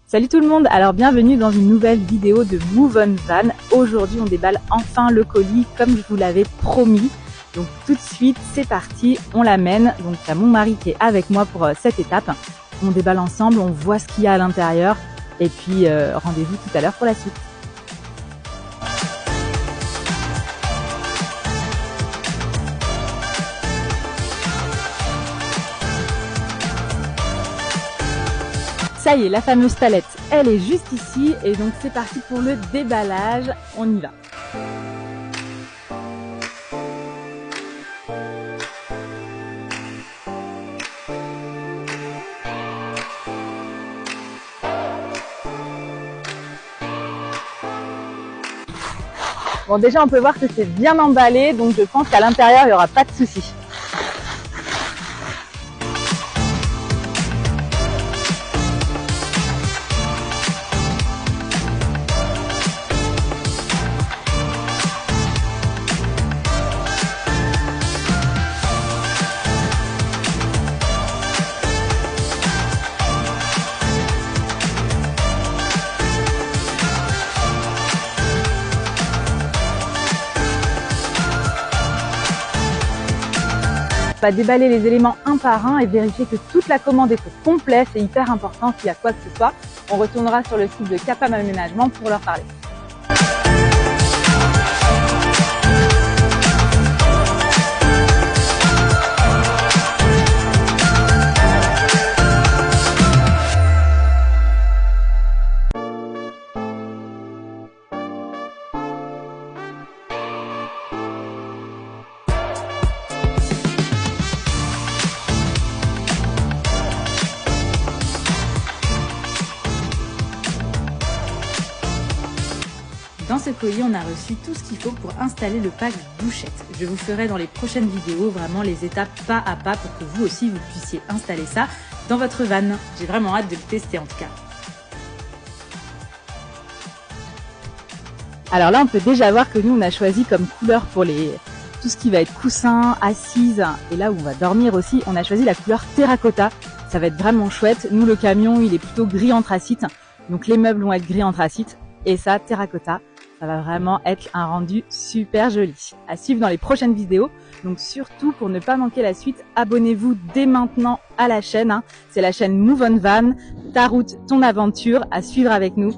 Salut tout le monde, alors bienvenue dans une nouvelle vidéo de Move On Van. Aujourd'hui on déballe enfin le colis comme je vous l'avais promis. Donc tout de suite c'est parti, on l'amène. Donc il y a mon mari qui est avec moi pour cette étape. On déballe ensemble, on voit ce qu'il y a à l'intérieur et puis rendez-vous tout à l'heure pour la suite. Ça y est, la fameuse palette, elle est juste ici et donc c'est parti pour le déballage, on y va. Bon, déjà on peut voir que c'est bien emballé, donc je pense qu'à l'intérieur il n'y aura pas de souci. On va déballer les éléments un par un et vérifier que toute la commande est complète. C'est hyper important s'il y a quoi que ce soit. On retournera sur le site de Capam Aménagement pour leur parler. Dans ce colis, on a reçu tout ce qu'il faut pour installer le pack douchette. Je vous ferai dans les prochaines vidéos vraiment les étapes pas à pas pour que vous aussi vous puissiez installer ça dans votre van. J'ai vraiment hâte de le tester en tout cas. Alors là, on peut déjà voir que nous, on a choisi comme couleur pour tout ce qui va être coussin, assise et là où on va dormir aussi, on a choisi la couleur terracotta. Ça va être vraiment chouette. Nous, le camion, il est plutôt gris anthracite. Donc les meubles vont être gris anthracite et ça, terracotta. Ça va vraiment être un rendu super joli. À suivre dans les prochaines vidéos. Donc surtout, pour ne pas manquer la suite, abonnez-vous dès maintenant à la chaîne. C'est la chaîne Move On Van, ta route, ton aventure, à suivre avec nous.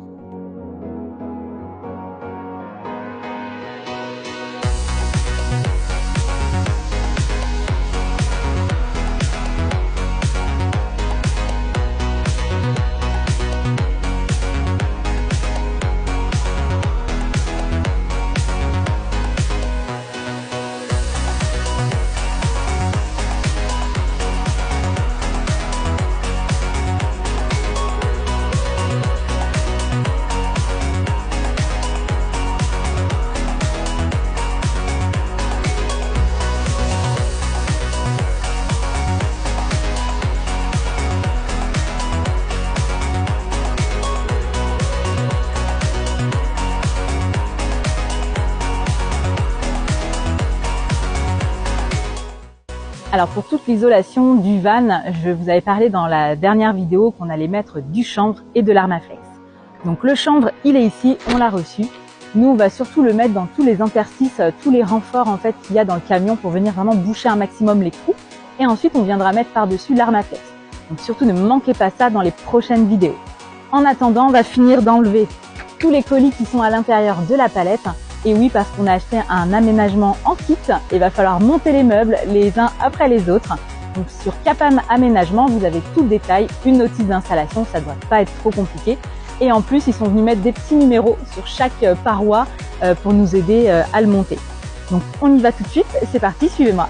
Alors pour toute l'isolation du van, je vous avais parlé dans la dernière vidéo qu'on allait mettre du chanvre et de l'Armaflex. Donc le chanvre, il est ici, on l'a reçu. Nous, on va surtout le mettre dans tous les interstices, tous les renforts en fait qu'il y a dans le camion pour venir vraiment boucher un maximum les trous. Et ensuite, on viendra mettre par-dessus l'Armaflex. Donc surtout, ne manquez pas ça dans les prochaines vidéos. En attendant, on va finir d'enlever tous les colis qui sont à l'intérieur de la palette. Et oui, parce qu'on a acheté un aménagement en kit, il va falloir monter les meubles les uns après les autres. Donc sur Capam Aménagement, vous avez tout le détail, une notice d'installation, ça ne doit pas être trop compliqué. Et en plus, ils sont venus mettre des petits numéros sur chaque paroi pour nous aider à le monter. Donc on y va tout de suite, c'est parti, suivez-moi.